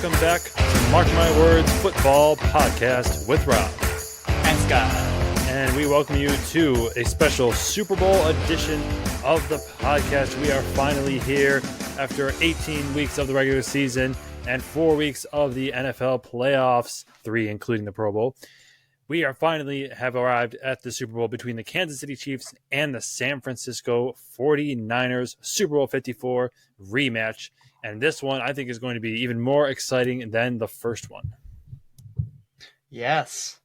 welcome back to Mark My Words Football Podcast with Rob and Scott. And we welcome you to a special Super Bowl edition of the podcast. We are finally here after 18 weeks of the regular season and 4 weeks of the NFL playoffs, 3 including the Pro Bowl. We are finally have arrived at the Super Bowl between the Kansas City Chiefs and the San Francisco 49ers Super Bowl 54 rematch. And this one, I think, is going to be even more exciting than the first one. Yes.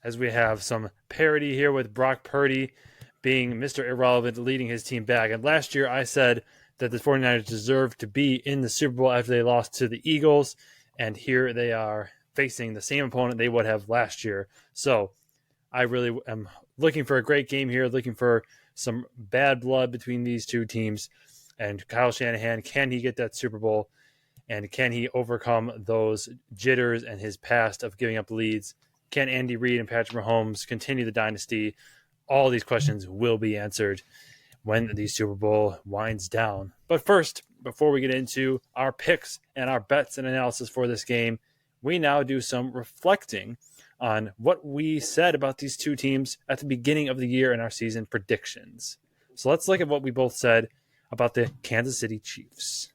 As we have some parity here with Brock Purdy being Mr. Irrelevant, leading his team back. And last year, I said that the 49ers deserved to be in the Super Bowl after they lost to the Eagles. And here they are facing the same opponent they would have last year. So I really am looking for a great game here, looking for some bad blood between these two teams. And Kyle Shanahan, can he get that Super Bowl? And can he overcome those jitters and his past of giving up leads? Can Andy Reid and Patrick Mahomes continue the dynasty? All these questions will be answered when the Super Bowl winds down. But first, before we get into our picks and our bets and analysis for this game, we now do some reflecting on what we said about these two teams at the beginning of the year in our season predictions. So let's look at what we both said about the Kansas City Chiefs.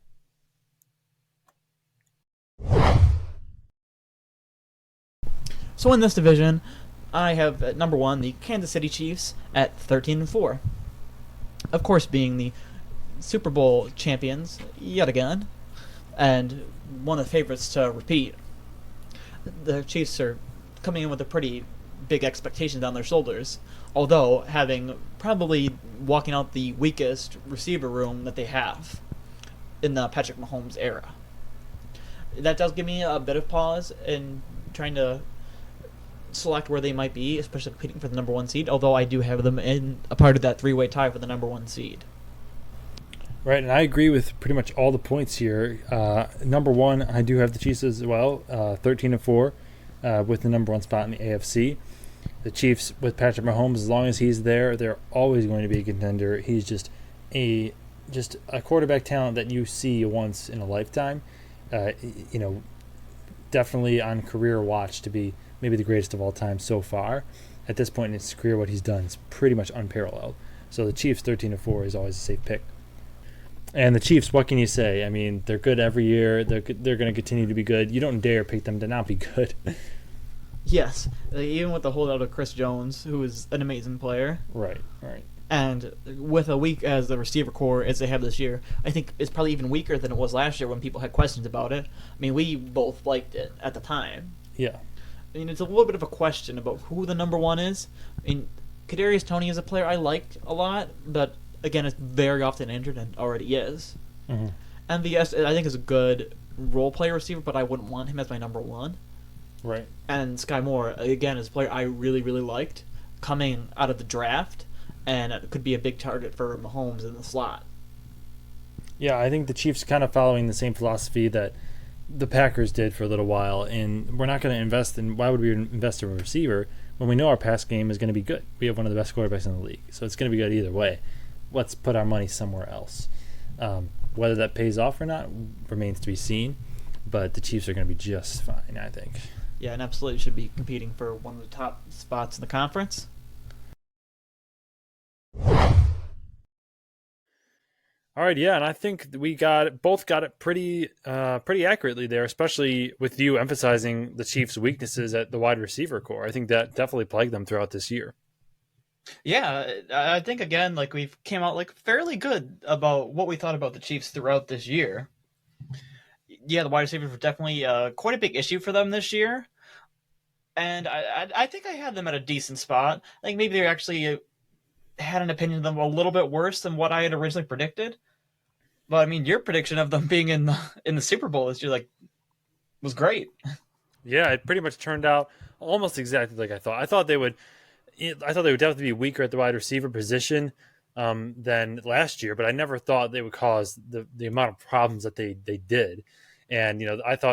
So in this division, I have at number 1 the Kansas City Chiefs at 13-4. Of course, being the Super Bowl champions yet again, and one of the favorites to repeat. The Chiefs are coming in with a pretty big expectations on their shoulders, although having probably walking out the weakest receiver room that they have in the Patrick Mahomes era. That does give me a bit of pause in trying to select where they might be, especially competing for the number 1 seed, although I do have them in a part of that 3-way tie for the number 1 seed. Right, and I agree with pretty much all the points here. Number 1, I do have the Chiefs as well, 13-4, with the number 1 spot in the AFC. The Chiefs with Patrick Mahomes, as long as he's there, they're always going to be a contender. He's just a quarterback talent that you see once in a lifetime. Definitely on career watch to be maybe the greatest of all time so far. At this point in his career, what he's done is pretty much unparalleled. So the Chiefs 13-4 is always a safe pick. And the Chiefs, what can you say? I mean, they're good every year. They're going to continue to be good. You don't dare pick them to not be good. Yes, even with the holdout of Chris Jones, who is an amazing player. Right. And with a weak as the receiver core as they have this year, I think it's probably even weaker than it was last year when people had questions about it. I mean, we both liked it at the time. Yeah. I mean, it's a little bit of a question about who the number 1 is. I mean, Kadarius Toney is a player I liked a lot, but again, is very often injured and already is. Mm-hmm. MVS, I think, is a good role player receiver, but I wouldn't want him as my number 1. Right. And Sky Moore, again, is a player I really, really liked coming out of the draft, and it could be a big target for Mahomes in the slot. Yeah, I think the Chiefs kind of following the same philosophy that the Packers did for a little while, and we're not going to invest in. Why would we invest in a receiver when we know our pass game is going to be good? We have one of the best quarterbacks in the league, so it's going to be good either way. Let's put our money somewhere else. Whether that pays off or not remains to be seen, but the Chiefs are going to be just fine, I think. Yeah, and absolutely should be competing for one of the top spots in the conference. All right, yeah, and I think we both got it pretty accurately there, especially with you emphasizing the Chiefs' weaknesses at the wide receiver core. I think that definitely plagued them throughout this year. Yeah, I think, again, we've came out fairly good about what we thought about the Chiefs throughout this year. Yeah, the wide receivers were definitely quite a big issue for them this year. And I think I had them at a decent spot. I think maybe they actually had an opinion of them a little bit worse than what I had originally predicted. But, I mean, your prediction of them being in the Super Bowl this year, was great. Yeah, it pretty much turned out almost exactly like I thought. I thought they would definitely be weaker at the wide receiver position than last year, but I never thought they would cause the amount of problems that they did. And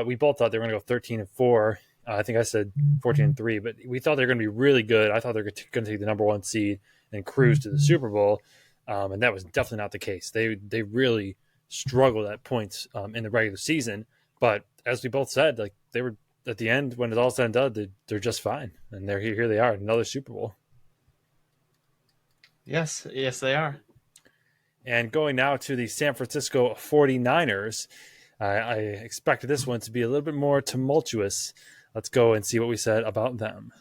we both thought they were going to go 13-4. I think I said 14-3, but we thought they were going to be really good. I thought they were going to take the number 1 seed and cruise to the Super Bowl, and that was definitely not the case. They really struggled at points in the regular season, but as we both said, like they were at the end when it's all said and done, they're just fine, and they're here. Here they are, another Super Bowl. Yes, yes, they are. And going now to the San Francisco 49ers, I expected this one to be a little bit more tumultuous. Let's go and see what we said about them.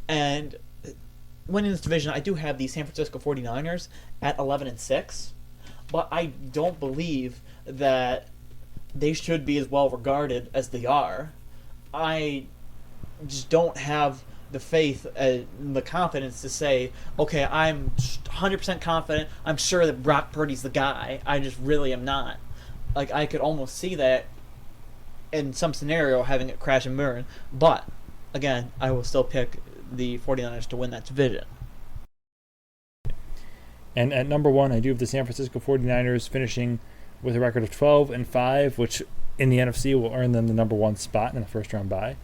And winning this division, I do have the San Francisco 49ers at 11-6, but I don't believe that they should be as well regarded as they are. I just don't have the faith and the confidence to say, okay, I'm 100% confident. I'm sure that Brock Purdy's the guy. I just really am not. Like, I could almost see that in some scenario having it crash and burn. But, again, I will still pick the 49ers to win that division. And at number one, I do have the San Francisco 49ers finishing with a record of 12-5, which in the NFC will earn them the number one spot in the first round bye.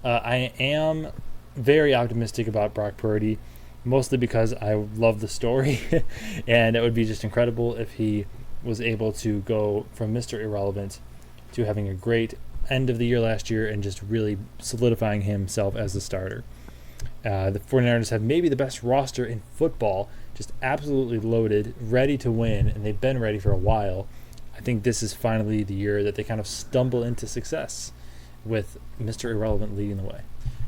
I am very optimistic about Brock Purdy, mostly because I love the story, and it would be just incredible if he was able to go from Mr. Irrelevant to having a great end of the year last year and just really solidifying himself as the starter. The 49ers have maybe the best roster in football, just absolutely loaded, ready to win, and they've been ready for a while. I think this is finally the year that they kind of stumble into success with Mr. Irrelevant leading the way.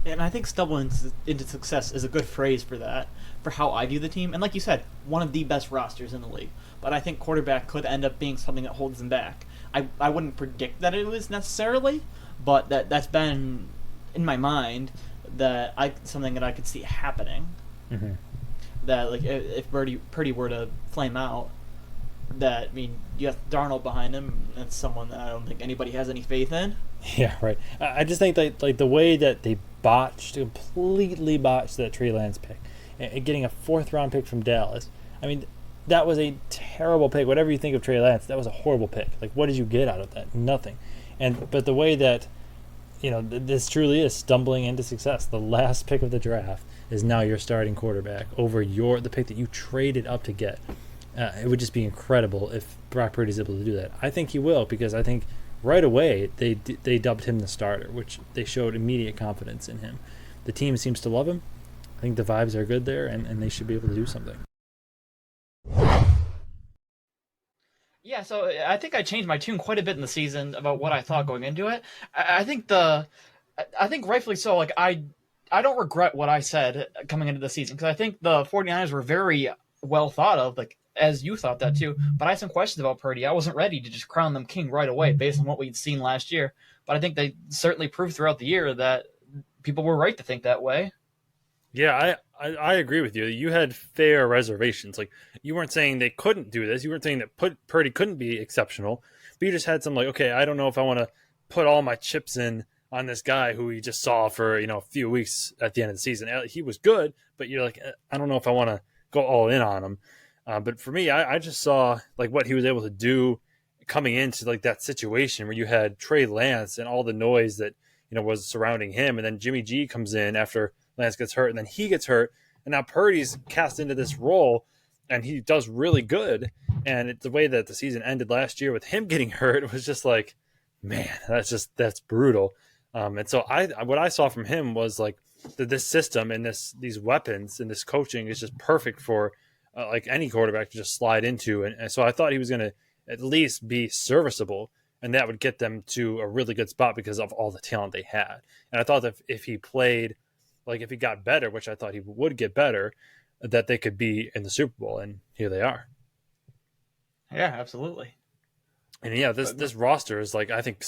And I think stumbling into success is a good phrase for that, for how I view the team. And like you said, one of the best rosters in the league. But I think quarterback could end up being something that holds them back. I wouldn't predict that it was necessarily, but that's been in my mind something that I could see happening. Mm-hmm. That like if Purdy were to flame out, that I mean you have Darnold behind him. That's someone that I don't think anybody has any faith in. Yeah, right. I just think that like the way that they completely botched that Trey Lance pick, and getting a 4th round pick from Dallas. I mean, that was a terrible pick. Whatever you think of Trey Lance, that was a horrible pick. Like, what did you get out of that? Nothing. But the way that this truly is stumbling into success. The last pick of the draft is now your starting quarterback over the pick that you traded up to get. It would just be incredible if Brock Purdy is able to do that. I think he will, because I think right away they dubbed him the starter, which they showed immediate confidence in him. The team seems to love him. I think the vibes are good there, and they should be able to do something. Yeah, so I think I changed my tune quite a bit in the season about what I thought going into it. I think rightfully so. Like I don't regret what I said coming into the season, because I think the 49ers were very well thought of, like as you thought that too. But I had some questions about Purdy. I wasn't ready to just crown them king right away based on what we'd seen last year. But I think they certainly proved throughout the year that people were right to think that way. Yeah, I agree with you. You had fair reservations. Like, you weren't saying they couldn't do this. You weren't saying that Purdy couldn't be exceptional. But you just had some like, okay, I don't know if I want to put all my chips in on this guy who we just saw for a few weeks at the end of the season. He was good, but you're like, I don't know if I want to go all in on him. But for me, I just saw like what he was able to do coming into like that situation where you had Trey Lance and all the noise that was surrounding him, and then Jimmy G comes in after Lance gets hurt, and then he gets hurt, and now Purdy's cast into this role, and he does really good. And the way that the season ended last year with him getting hurt was just like, man, that's brutal. And so what I saw from him was like this system and these weapons and this coaching is just perfect for like any quarterback to just slide into. And so I thought he was going to at least be serviceable, and that would get them to a really good spot because of all the talent they had. And I thought that if he played, like if he got better, which I thought he would get better, that they could be in the Super Bowl, and here they are. Yeah, absolutely. And yeah, this roster is like, I think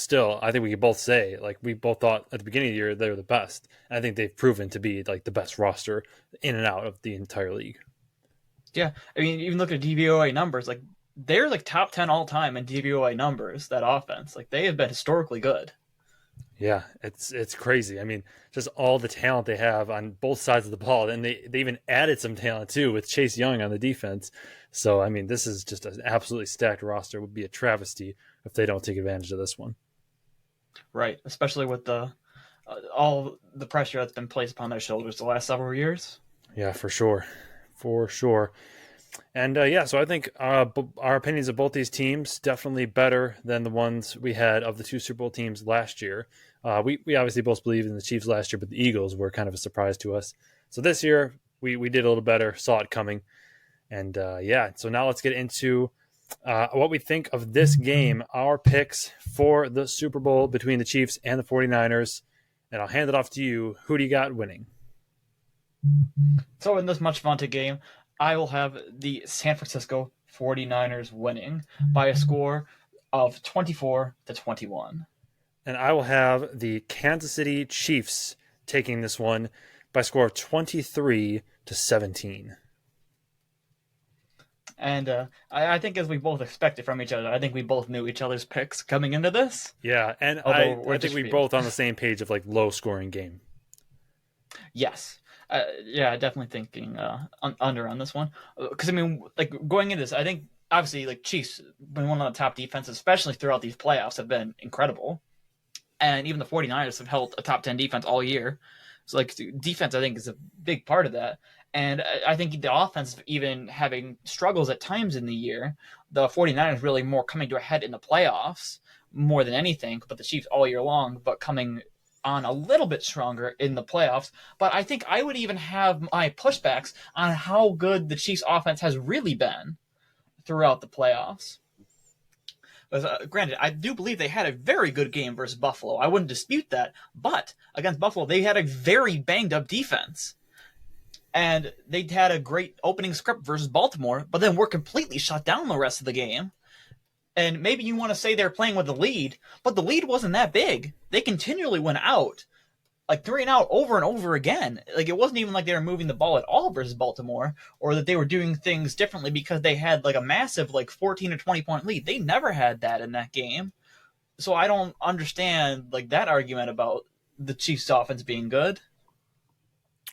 we could both say, like, we both thought at the beginning of the year they were the best. And I think they've proven to be like the best roster in and out of the entire league. Yeah, I mean, even look at DVOA numbers, like they're like top 10 all time in DVOA numbers. That offense, like they have been historically good. Yeah, it's crazy. I mean, just all the talent they have on both sides of the ball, and they even added some talent too with Chase Young on the defense. So I mean, this is just an absolutely stacked roster. It would be a travesty if they don't take advantage of this one. Right, especially with the all the pressure that's been placed upon their shoulders the last several years. Yeah, for sure. And so I think our opinions of both these teams definitely better than the ones we had of the two Super Bowl teams last year. We obviously both believed in the Chiefs last year, but the Eagles were kind of a surprise to us. So this year we did a little better, saw it coming, and so now let's get into what we think of this game, our picks for the Super Bowl between the Chiefs and the 49ers. And I'll hand it off to you. Who do you got winning? So in this much vaunted game, I will have the San Francisco 49ers winning by a score of 24-21. And I will have the Kansas City Chiefs taking this one by a score of 23-17. And I think, as we both expected from each other, I think we both knew each other's picks coming into this. Yeah, and I think we both on the same page of like low scoring game. Yes. Definitely thinking under on this one. Because, I mean, like, going into this, I think, obviously, like, Chiefs, been one of the top defenses, especially throughout these playoffs, have been incredible. And even the 49ers have held a top 10 defense all year. So, like, defense, I think, is a big part of that. And I think the offense, even having struggles at times in the year, the 49ers really more coming to a head in the playoffs more than anything, but the Chiefs all year long, but coming on a little bit stronger in the playoffs. But I think I would even have my pushbacks on how good the Chiefs offense has really been throughout the playoffs. But, granted, I do believe they had a very good game versus Buffalo. I wouldn't dispute that. But against Buffalo, they had a very banged up defense. And they had a great opening script versus Baltimore, but then were completely shut down the rest of the game. And maybe you want to say they're playing with the lead, but the lead wasn't that big. They continually went out, like 3-and-out over and over again. Like, it wasn't even like they were moving the ball at all versus Baltimore, or that they were doing things differently because they had like a massive like 14 or 20 point lead. They never had that in that game. So I don't understand like that argument about the Chiefs offense being good.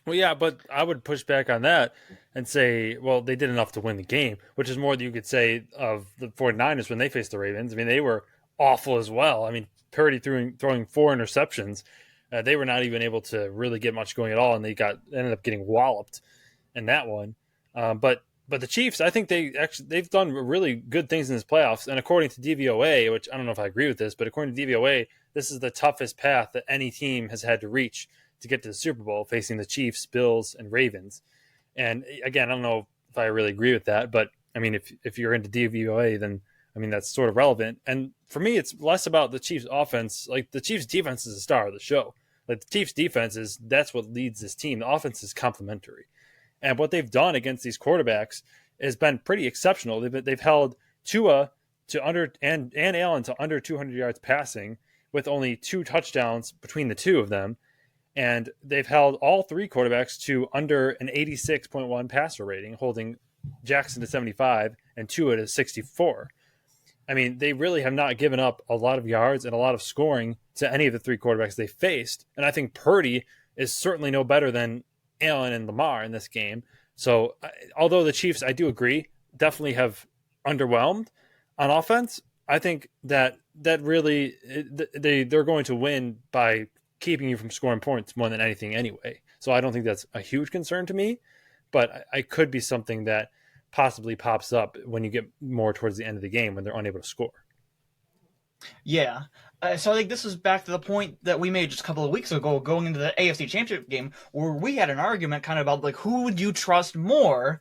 Well, yeah, but I would push back on that and say, well, they did enough to win the game, which is more than you could say of the 49ers when they faced the Ravens. I mean, they were awful as well. I mean, Purdy throwing 4 interceptions. They were not even able to really get much going at all, and ended up getting walloped in that one. But the Chiefs, I think they've done really good things in this playoffs. And according to DVOA, which I don't know if I agree with this, but according to DVOA, this is the toughest path that any team has had to reach to get to the Super Bowl, facing the Chiefs, Bills, and Ravens. And again, I don't know if I really agree with that, but I mean, if you're into DVOA, then I mean that's sort of relevant. And for me, it's less about the Chiefs' offense. Like the Chiefs' defense is the star of the show. Like the Chiefs' defense that's what leads this team. The offense is complementary, and what they've done against these quarterbacks has been pretty exceptional. They've held Tua to under and Allen to under 200 yards passing, with only 2 touchdowns between the two of them. And they've held all 3 quarterbacks to under an 86.1 passer rating, holding Jackson to 75 and Tua to 64. I mean, they really have not given up a lot of yards and a lot of scoring to any of the 3 quarterbacks they faced. And I think Purdy is certainly no better than Allen and Lamar in this game. So although the Chiefs, I do agree, definitely have underwhelmed on offense, I think that really they're going to win by keeping you from scoring points more than anything anyway. So I don't think that's a huge concern to me, but I could be something that possibly pops up when you get more towards the end of the game when they're unable to score. Yeah. So I think this is back to the point that we made just a couple of weeks ago going into the AFC Championship game, where we had an argument kind of about like who would you trust more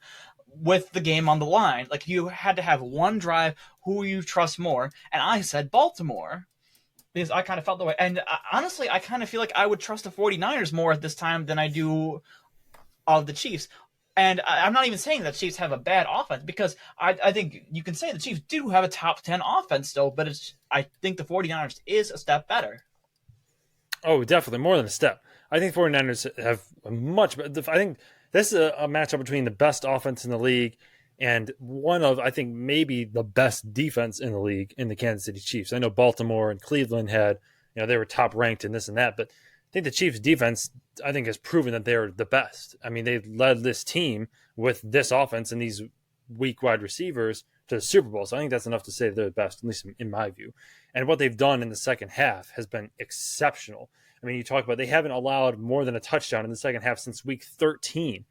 with the game on the line. Like you had to have one drive, who you trust more, and I said Baltimore. Because I kind of felt the way. And honestly, I kind of feel like I would trust the 49ers more at this time than I do of the Chiefs. And I'm not even saying that Chiefs have a bad offense, because I think you can say the Chiefs do have a top 10 offense still, but I think the 49ers is a step better. Oh, definitely. More than a step. I think 49ers have a much better. I think this is a matchup between the best offense in the league and one of, I think, maybe the best defense in the league in the Kansas City Chiefs. I know Baltimore and Cleveland had, they were top ranked in this and that, but I think the Chiefs defense, I think, has proven that they're the best. I mean, they led this team with this offense and these weak wide receivers to the Super Bowl. So I think that's enough to say they're the best, at least in my view. And what they've done in the second half has been exceptional. I mean, you talk about they haven't allowed more than a touchdown in the second half since week 13.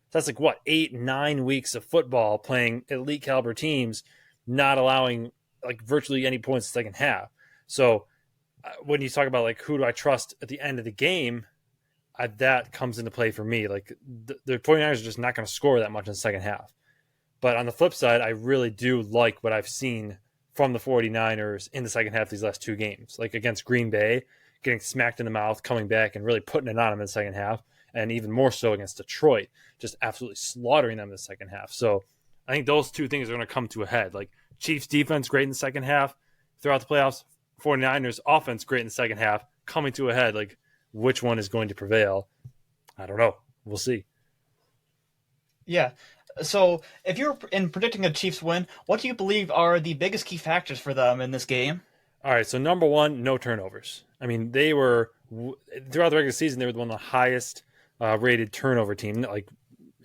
So that's like what, 8, 9 weeks of football playing elite caliber teams, not allowing like virtually any points in the second half. So when you talk about like who do I trust at the end of the game, that comes into play for me. Like the 49ers are just not going to score that much in the second half. But on the flip side, I really do like what I've seen from the 49ers in the second half of these last two games. Like against Green Bay, getting smacked in the mouth, coming back and really putting it on them in the second half. And even more so against Detroit, just absolutely slaughtering them in the second half. So I think those two things are going to come to a head. Like Chiefs defense, great in the second half throughout the playoffs. 49ers offense, great in the second half, coming to a head. Like which one is going to prevail? I don't know. We'll see. Yeah. So, if you're in predicting a Chiefs win, what do you believe are the biggest key factors for them in this game? All right, so number one, no turnovers. I mean, they were throughout the regular season, they were one of the highest rated turnover team, like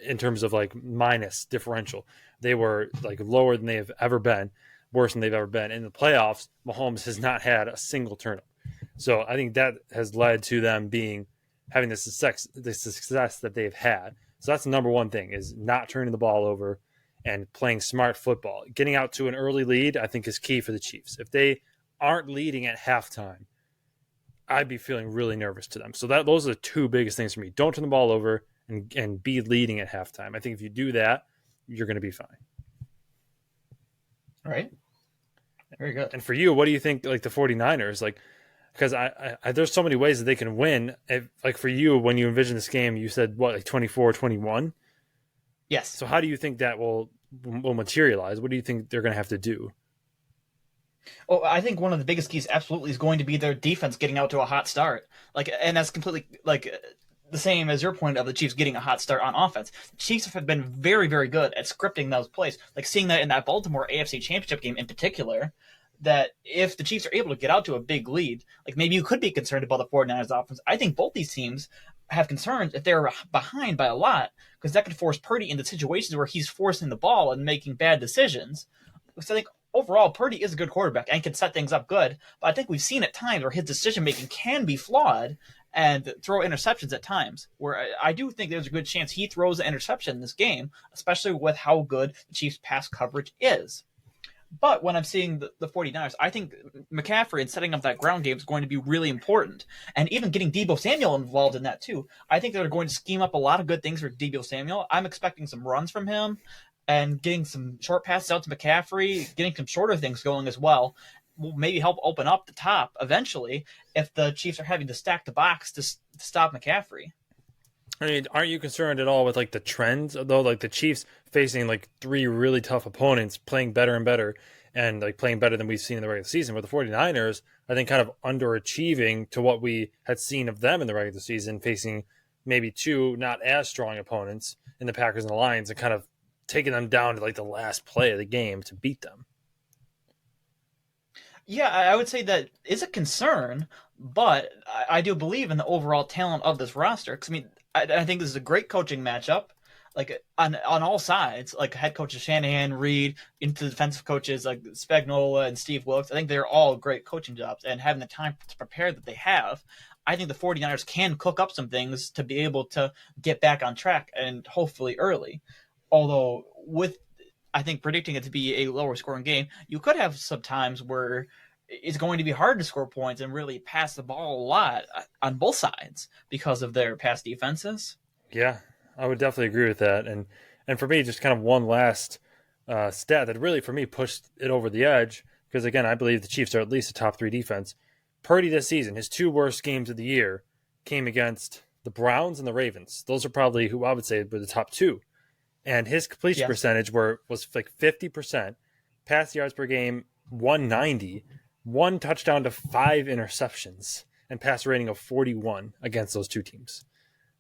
in terms of like minus differential. They were like lower than they have ever been, worse than they've ever been. In the playoffs, Mahomes has not had a single turnover. So I think that has led to them having the success that they've had. So that's the number one thing, is not turning the ball over and playing smart football. Getting out to an early lead, I think, is key for the Chiefs. If they aren't leading at halftime, I'd be feeling really nervous to them. So those are the two biggest things for me. Don't turn the ball over and be leading at halftime. I think if you do that, you're going to be fine. All right. Very good. And for you, what do you think, like the 49ers, like, because I there's so many ways that they can win. Like for you, when you envision this game, you said what, like 24-21? Yes. So how do you think that will materialize? What do you think they're going to have to do? Oh, I think one of the biggest keys absolutely is going to be their defense getting out to a hot start. Like, and that's completely like the same as your point of the Chiefs getting a hot start on offense. The Chiefs have been very, very good at scripting those plays. Like seeing that in that Baltimore AFC Championship game in particular, that if the Chiefs are able to get out to a big lead, like maybe you could be concerned about the 49ers offense. I think both these teams have concerns if they're behind by a lot, because that could force Purdy into situations where he's forcing the ball and making bad decisions. So I think overall Purdy is a good quarterback and can set things up good, but I think we've seen at times where his decision making can be flawed and throw interceptions at times, where I do think there's a good chance he throws an interception in this game, especially with how good the Chiefs' pass coverage is. But when I'm seeing the 49ers, I think McCaffrey and setting up that ground game is going to be really important. And even getting Deebo Samuel involved in that too. I think they're going to scheme up a lot of good things for Deebo Samuel. I'm expecting some runs from him and getting some short passes out to McCaffrey, getting some shorter things going as well. Will maybe help open up the top eventually if the Chiefs are having to stack the box to stop McCaffrey. I mean, aren't you concerned at all with like the trends though? Like the Chiefs facing like three really tough opponents, playing better and better, and like playing better than we've seen in the regular season. With the 49ers, I think kind of underachieving to what we had seen of them in the regular season, facing maybe two not as strong opponents in the Packers and the Lions, and kind of taking them down to like the last play of the game to beat them. Yeah, I would say that is a concern, but I do believe in the overall talent of this roster. Because I mean, I think this is a great coaching matchup, like on all sides. Like head coaches Shanahan, Reed, into the defensive coaches like Spagnuolo and Steve Wilkes. I think they're all great coaching jobs, and having the time to prepare that they have, I think the 49ers can cook up some things to be able to get back on track, and hopefully early. Although with I think predicting it to be a lower scoring game, you could have some times where it's going to be hard to score points and really pass the ball a lot on both sides because of their pass defenses. Yeah, I would definitely agree with that. And for me, just kind of one last stat that really for me pushed it over the edge, because again, I believe the Chiefs are at least a top three defense. Purdy this season, his two worst games of the year came against the Browns and the Ravens. Those are probably who I would say were the top two. And his completion percentage was like 50%, pass yards per game 190, one touchdown to 5 interceptions, and pass rating of 41 against those two teams.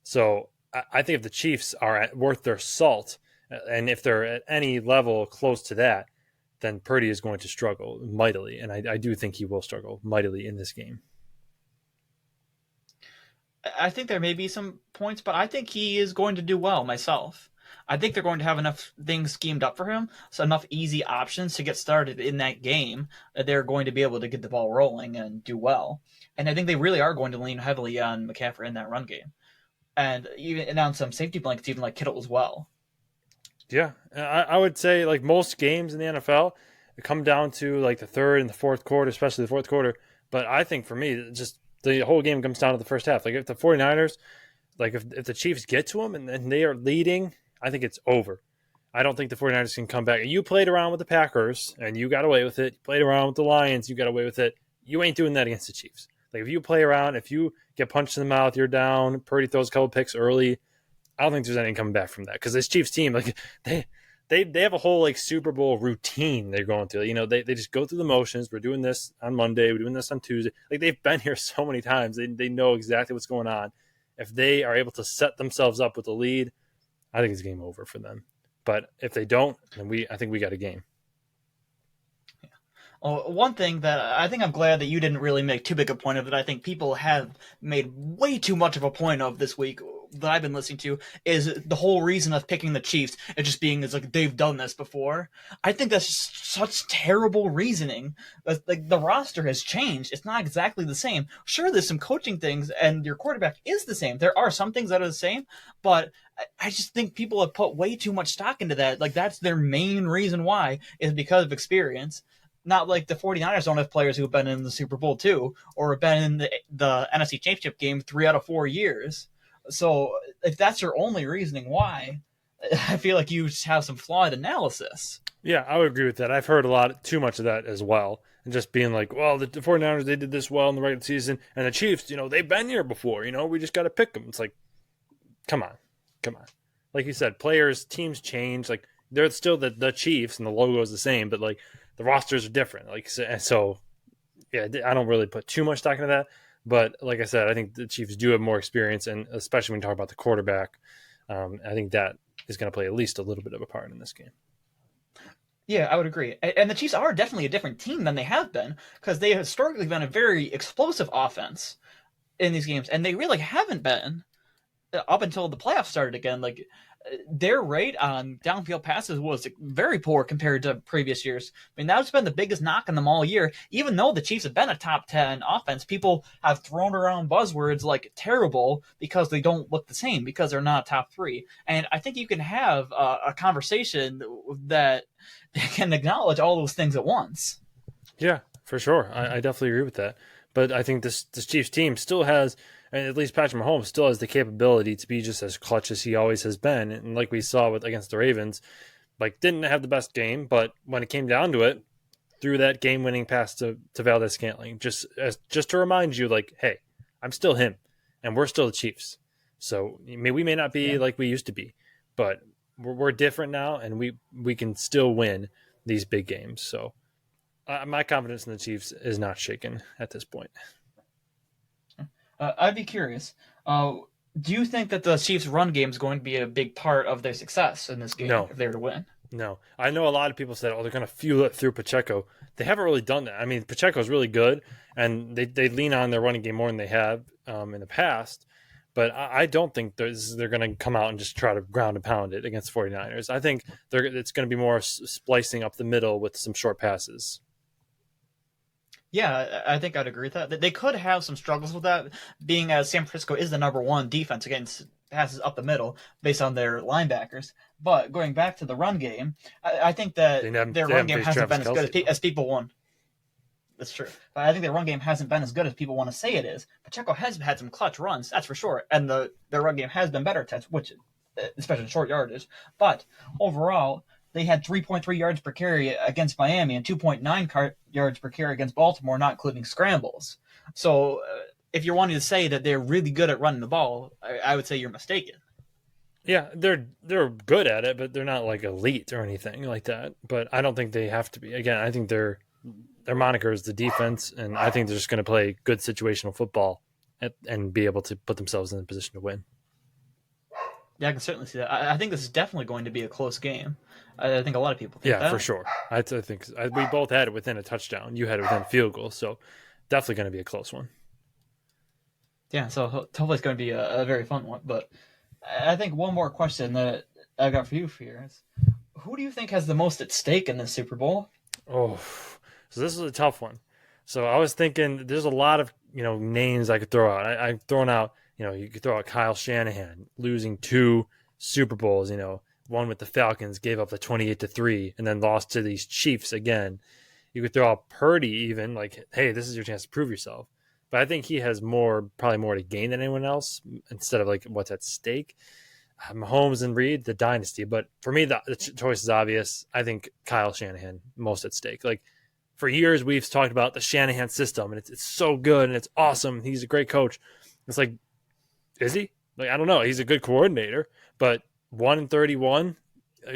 So I think if the Chiefs are worth their salt, and if they're at any level close to that, then Purdy is going to struggle mightily. And I do think he will struggle mightily in this game. I think there may be some points, but I think he is going to do well myself. I think they're going to have enough things schemed up for him, so enough easy options to get started in that game that they're going to be able to get the ball rolling and do well. And I think they really are going to lean heavily on McCaffrey in that run game. and even announced some safety blankets, even like Kittle as well. Yeah, I would say like most games in the NFL, it come down to like the third and the fourth quarter, especially the fourth quarter. But I think for me, just the whole game comes down to the first half. Like if the 49ers, like if the Chiefs get to them and they are leading, I think it's over. I don't think the 49ers can come back. You played around with the Packers and you got away with it. You played around with the Lions, you got away with it. You ain't doing that against the Chiefs. Like if you play around, if you get punched in the mouth, you're down. Purdy throws a couple picks early. I don't think there's anything coming back from that because this Chiefs team, like they have a whole like Super Bowl routine they're going through. You know, they just go through the motions. We're doing this on Monday. We're doing this on Tuesday. Like they've been here so many times. They know exactly what's going on. If they are able to set themselves up with a lead, I think it's game over for them. But if they don't, then I think we got a game. Well, one thing that I think I'm glad that you didn't really make too big a point of that I think people have made way too much of a point of this week that I've been listening to is the whole reason of picking the Chiefs and just being is like they've done this before. I think that's just such terrible reasoning. Like the roster has changed. It's not exactly the same. Sure, there's some coaching things and your quarterback is the same. There are some things that are the same, but I just think people have put way too much stock into that. Like that's their main reason why is because of experience. Not like the 49ers don't have players who have been in the Super Bowl too, or have been in the NFC Championship game 3 out of 4 years. So if that's your only reasoning why, I feel like you just have some flawed analysis. Yeah, I would agree with that. I've heard too much of that as well. And just being like, well, the 49ers, they did this well in the regular season. And the Chiefs, they've been here before. We just got to pick them. It's like, come on. Like you said, players, teams change. Like, they're still the Chiefs and the logo is the same, but like the rosters are different. Like, so yeah, I don't really put too much stock into that. But like I said, I think the Chiefs do have more experience, and especially when you talk about the quarterback, I think that is going to play at least a little bit of a part in this game. Yeah, I would agree. And the Chiefs are definitely a different team than they have been because they have historically been a very explosive offense in these games, and they really haven't been up until the playoffs started again. Like their rate on downfield passes was very poor compared to previous years. I mean, that's been the biggest knock on them all year. Even though the Chiefs have been a top 10 offense, people have thrown around buzzwords like terrible because they don't look the same, because they're not top 3. And I think you can have a conversation that can acknowledge all those things at once. Yeah, for sure. I definitely agree with that. But I think this Chiefs team still has, and at least Patrick Mahomes still has the capability to be just as clutch as he always has been. And like we saw against the Ravens, like didn't have the best game, but when it came down to it, threw that game-winning pass to Valdez-Scantling, just to remind you, like, hey, I'm still him, and we're still the Chiefs. So we may not be like we used to be, but we're different now, and we can still win these big games. So my confidence in the Chiefs is not shaken at this point. I'd be curious. Do you think that the Chiefs' run game is going to be a big part of their success in this game if they're to win? No. I know a lot of people said, they're going to fuel it through Pacheco. They haven't really done that. I mean, Pacheco's really good, and they lean on their running game more than they have in the past. But I don't think they're going to come out and just try to ground and pound it against 49ers. I think it's going to be more splicing up the middle with some short passes. Yeah, I think I'd agree with that. They could have some struggles with that, being as San Francisco is the number 1 defense against passes up the middle based on their linebackers. But going back to the run game, I think that their run game hasn't been as good as people want. That's true. But I think their run game hasn't been as good as people want to say it is. Pacheco has had some clutch runs, that's for sure. And their run game has been better, which especially in short yardage. But overall, they had 3.3 yards per carry against Miami and 2.9 yards per carry against Baltimore, not including scrambles. So if you're wanting to say that they're really good at running the ball, I would say you're mistaken. Yeah, they're good at it, but they're not like elite or anything like that. But I don't think they have to be. Again, I think their moniker is the defense, and I think they're just going to play good situational football and be able to put themselves in a position to win. Yeah, I can certainly see that. I think this is definitely going to be a close game. I think a lot of people think that. Yeah, for sure. I think we both had it within a touchdown. You had it within a field goal, so definitely going to be a close one. Yeah, so hopefully it's going to be a very fun one. But I think one more question that I got for you here is, who do you think has the most at stake in this Super Bowl? Oh, so this is a tough one. So I was thinking there's a lot of names I could throw out. I've thrown out You could throw out Kyle Shanahan losing 2 Super Bowls. One with the Falcons, gave up the 28-3, and then lost to these Chiefs again. You could throw out Purdy even, like, hey, this is your chance to prove yourself. But I think he has probably more to gain than anyone else instead of like what's at stake. Mahomes and Reed, the dynasty. But for me, the choice is obvious. I think Kyle Shanahan, most at stake. Like, for years, we've talked about the Shanahan system, and it's so good, and it's awesome. He's a great coach. It's like, is he? Like, I don't know. He's a good coordinator, but 1-31,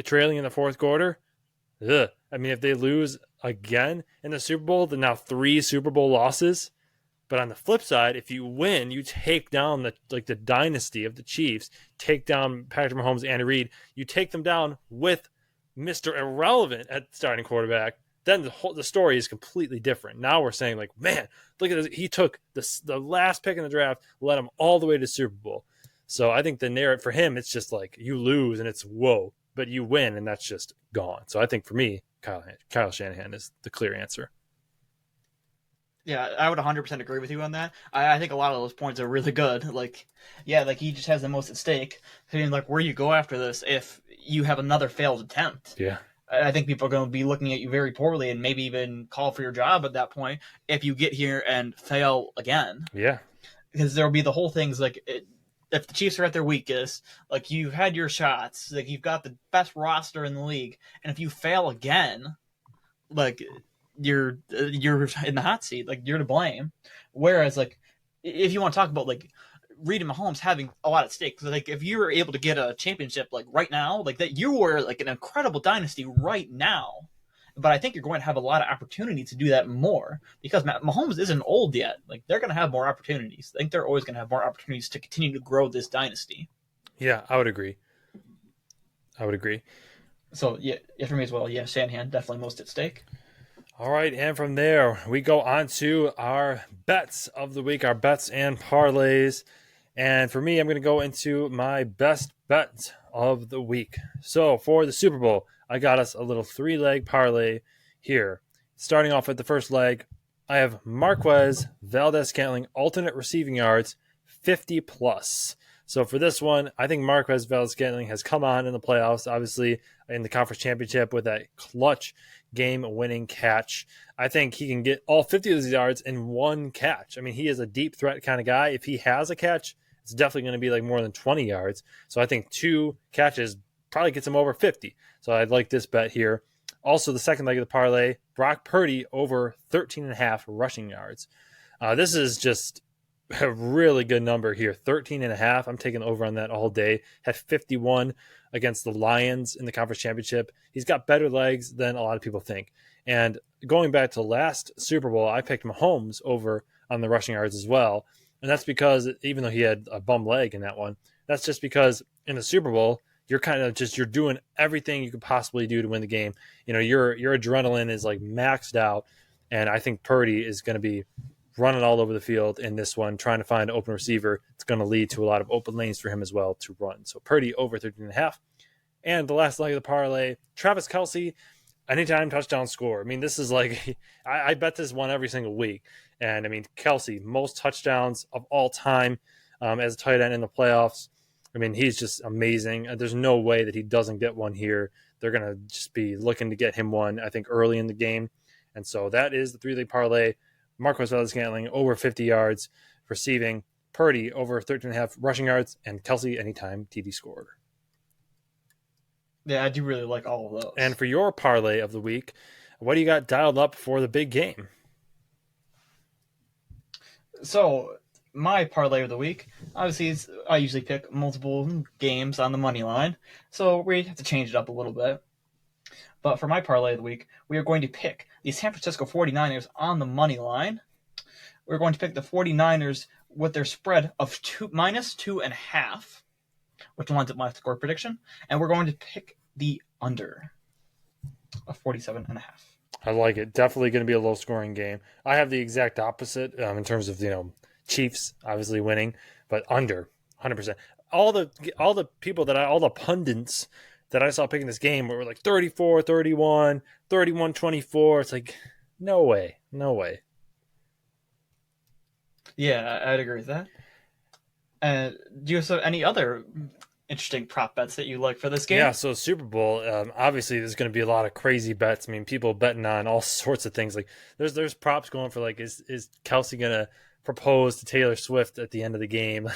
trailing in the fourth quarter. Ugh. I mean, if they lose again in the Super Bowl, then now 3 Super Bowl losses. But on the flip side, if you win, you take down the dynasty of the Chiefs, take down Patrick Mahomes, Andy Reid. You take them down with Mr. Irrelevant at starting quarterback. Then the story is completely different. Now we're saying, like, man, look at this. He took the last pick in the draft, led him all the way to Super Bowl. So I think the narrative for him, it's just like you lose and it's whoa, but you win and that's just gone. So I think for me, Kyle Shanahan is the clear answer. Yeah, I would 100% agree with you on that. I think a lot of those points are really good. Like, yeah, like he just has the most at stake. I mean, like, where you go after this if you have another failed attempt? Yeah. I think people are going to be looking at you very poorly and maybe even call for your job at that point if you get here and fail again. Yeah. Because there will be the whole thing's like, if the Chiefs are at their weakest, like, you've had your shots, like, you've got the best roster in the league, and if you fail again, like, you're in the hot seat, like, you're to blame. Whereas, like, if you want to talk about, like, Reid and Mahomes having a lot at stake, like, if you were able to get a championship, like, right now, like, that you were, like, an incredible dynasty right now. But I think you're going to have a lot of opportunity to do that more because Mahomes isn't old yet. Like, they're going to have more opportunities. I think they're always going to have more opportunities to continue to grow this dynasty. Yeah, I would agree. So, yeah, for me as well, yeah, Shanahan, definitely most at stake. All right, and from there, we go on to our bets of the week, our bets and parlays. And for me, I'm going to go into my best bet of the week. So for the Super Bowl, I got us a little 3-leg parlay here. Starting off with the first leg, I have Marquez Valdes-Scantling alternate receiving yards 50 plus. So for this one, I think Marquez Valdes-Scantling has come on in the playoffs, obviously in the conference championship with that clutch game-winning catch. I think he can get all 50 of these yards in one catch. I mean, he is a deep threat kind of guy. If he has a catch, it's definitely going to be like more than 20 yards. So I think 2 catches probably gets him over 50. So I'd like this bet here. Also, the second leg of the parlay, Brock Purdy over 13.5 rushing yards. This is just a really good number here. 13.5. I'm taking over on that all day. Had 51 against the Lions in the conference championship. He's got better legs than a lot of people think. And going back to last Super Bowl, I picked Mahomes over on the rushing yards as well. And that's because even though he had a bum leg in that one, that's just because in the Super Bowl, you're kind of just, you're doing everything you could possibly do to win the game. Your adrenaline is like maxed out. And I think Purdy is going to be running all over the field in this one, trying to find an open receiver. It's going to lead to a lot of open lanes for him as well to run. So Purdy over 13.5. And the last leg of the parlay, Travis Kelce, anytime touchdown score. I mean, this is like, I bet this one every single week. And I mean, Kelce, most touchdowns of all time as a tight end in the playoffs. I mean, he's just amazing. There's no way that he doesn't get one here. They're going to just be looking to get him one, I think, early in the game. And so that is the 3-leg parlay. Marquez Valdes-Scantling over 50 yards receiving, Purdy over 13.5 rushing yards, and Kelce anytime TD scored. Yeah, I do really like all of those. And for your parlay of the week, what do you got dialed up for the big game? So my parlay of the week, obviously, I usually pick multiple games on the money line, so we have to change it up a little bit. But for my parlay of the week, we are going to pick the San Francisco 49ers on the money line. We're going to pick the 49ers with their spread of -2.5, which lines up my score prediction. And we're going to pick the under of 47.5. I like it. Definitely going to be a low-scoring game. I have the exact opposite in terms of Chiefs obviously winning, but under 100%. All the people all the pundits that I saw picking this game were like 34-31, 31-24. It's like, no way. Yeah, I'd agree with that. Do you have any other interesting prop bets that you like for this Yeah, game? so Super Bowl, obviously there's going to be a lot of crazy bets. I mean, people betting on all sorts of things. Like there's props going for like is Kelsey going to propose to Taylor Swift at the end of the game?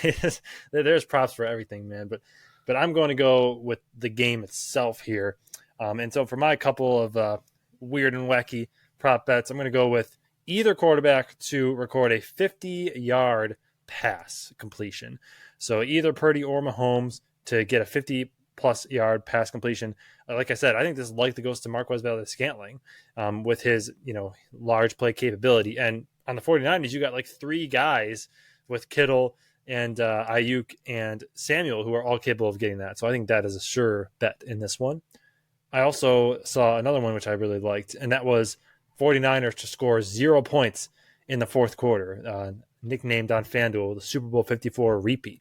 There's props for everything, man. But I'm going to go with the game itself here. And so for my couple of weird and wacky prop bets, I'm going to go with either quarterback to record a 50-yard pass completion. So either Purdy or Mahomes to get a 50-plus yard pass completion. Like I said, I think this likely goes to Marquez Valdes-Scantling with his large play capability. And on the 49ers, you got like three guys with Kittle and Ayuk and Samuel who are all capable of getting that. So I think that is a sure bet in this one. I also saw another one which I really liked, and that was 49ers to score 0 points in the fourth quarter, nicknamed on FanDuel the Super Bowl 54 repeat,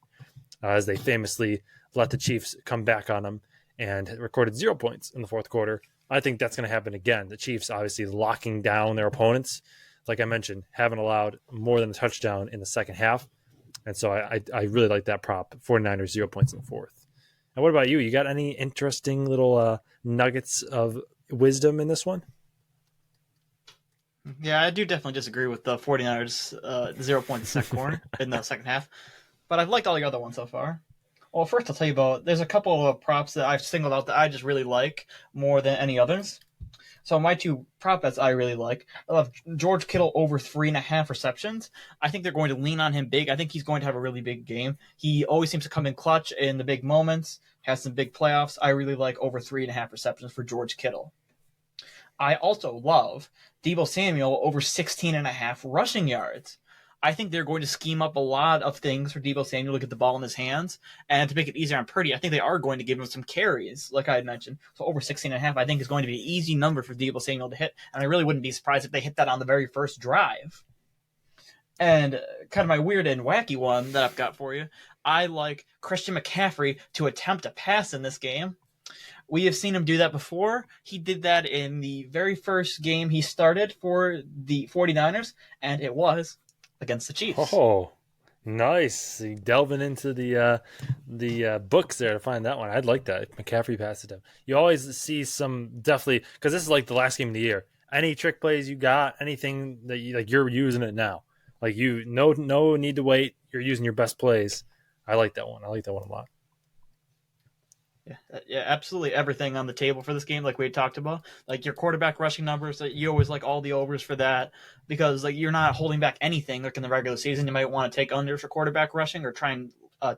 as they famously let the Chiefs come back on them and recorded 0 points in the fourth quarter. I think that's going to happen again. The Chiefs obviously locking down their opponents. Like I mentioned, haven't allowed more than a touchdown in the second half. And so I really like that prop, 49ers 0 points in the fourth. And what about you? You got any interesting little nuggets of wisdom in this one? Yeah, I do definitely disagree with the 49ers 0 points in the second quarter in the second half, but I've liked all the other ones so far. Well, first I'll tell you about there's a couple of props that I've singled out that I just really like more than any others. So my two prop bets I really like. I love George Kittle over 3.5 receptions. I think they're going to lean on him big. I think he's going to have a really big game. He always seems to come in clutch in the big moments, has some big playoffs. I really like over 3.5 receptions for George Kittle. I also love Deebo Samuel over 16.5 rushing yards. I think they're going to scheme up a lot of things for Deebo Samuel to get the ball in his hands. And to make it easier on Purdy, I think they are going to give him some carries, like I had mentioned. So over 16.5, I think is going to be an easy number for Deebo Samuel to hit. And I really wouldn't be surprised if they hit that on the very first drive. And kind of my weird and wacky one that I've got for you, I like Christian McCaffrey to attempt a pass in this game. We have seen him do that before. He did that in the very first game he started for the 49ers, and it was against the Chiefs. Oh, nice. Delving into the books there to find that one. I'd like that. McCaffrey passed it him. You always see some definitely because this is like the last game of the year. Any trick plays you got, anything that you're using it now. Like no need to wait. You're using your best plays. I like that one. I like that one a lot. Yeah, absolutely everything on the table for this game, like we had talked about. Like your quarterback rushing numbers, you always like all the overs for that because like you're not holding back anything. Like in the regular season, you might want to take unders for quarterback rushing or try and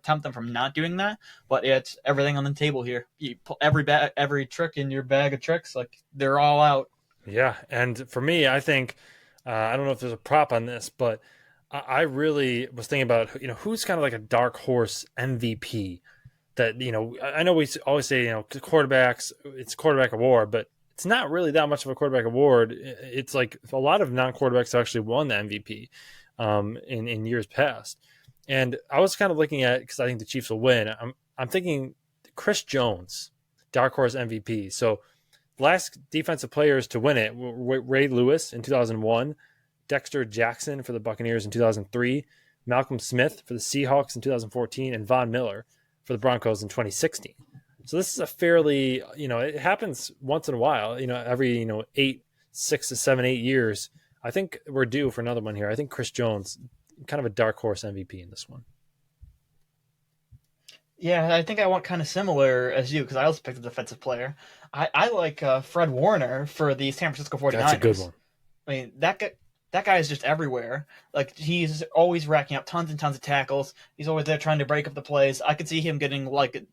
tempt them from not doing that. But it's everything on the table here. You pull every trick in your bag of tricks, like they're all out. Yeah, and for me, I think I don't know if there's a prop on this, but I really was thinking about who's kind of like a dark horse MVP that I know we always say quarterbacks, it's quarterback award, but it's not really that much of a quarterback award. It's like a lot of non-quarterbacks actually won the MVP in years past, and I was kind of looking at because I think the Chiefs will win. I'm thinking Chris Jones, dark horse MVP. So last defensive players to win it were Ray Lewis in 2001, Dexter Jackson for the Buccaneers in 2003, Malcolm Smith for the Seahawks in 2014, and Von Miller for the Broncos in 2016. So this is a fairly, it happens once in a while, every, 6 to 7, 8 years. I think we're due for another one here. I think Chris Jones, kind of a dark horse MVP in this one. Yeah, I think I want kind of similar as you because I also picked a defensive player. I like Fred Warner for the San Francisco 49ers. That's a good one. I mean, that guy is just everywhere. Like he's always racking up tons and tons of tackles. He's always there trying to break up the plays. I could see him getting like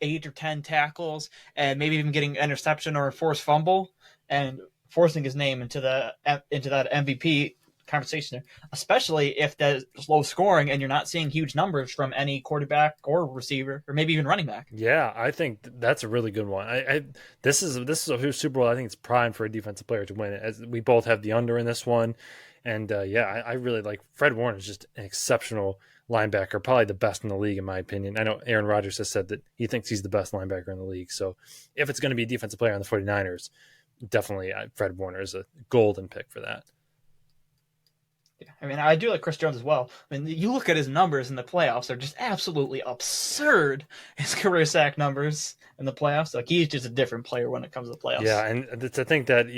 8 or 10 tackles and maybe even getting an interception or a forced fumble and forcing his name into that MVP conversation there, especially if there's low scoring and you're not seeing huge numbers from any quarterback or receiver or maybe even running back. Yeah, I think that's a really good one. This is a Super Bowl. I think it's prime for a defensive player to win it. As we both have the under in this one, and I really like Fred Warner is just an exceptional linebacker, probably the best in the league in my opinion. I know Aaron Rodgers has said that he thinks he's the best linebacker in the league. So if it's going to be a defensive player on the 49ers, definitely Fred Warner is a golden pick for that. Yeah, I mean, I do like Chris Jones as well. I mean, you look at his numbers in the playoffs; they're just absolutely absurd. His career sack numbers in the playoffs, like he's just a different player when it comes to the playoffs. Yeah, and to think that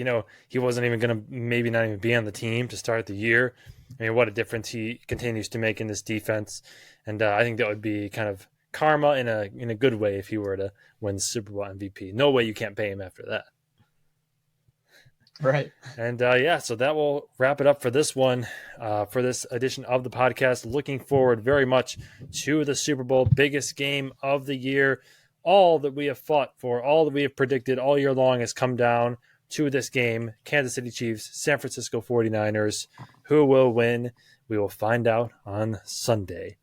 he wasn't even going to maybe not even be on the team to start the year. I mean, what a difference he continues to make in this defense, and I think that would be kind of karma in a good way if he were to win Super Bowl MVP. No way you can't pay him after that. Right. And so that will wrap it up for this one, for this edition of the podcast. Looking forward very much to the Super Bowl, biggest game of the year. All that we have fought for, all that we have predicted all year long has come down to this game. Kansas City Chiefs, San Francisco 49ers. Who will win? We will find out on Sunday.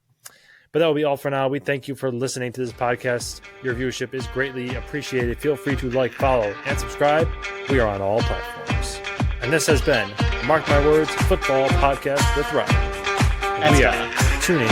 But that will be all for now. We thank you for listening to this podcast. Your viewership is greatly appreciated. Feel free to like, follow, and subscribe. We are on all platforms. And this has been Mark My Words Football Podcast with Ryan. And we are tuning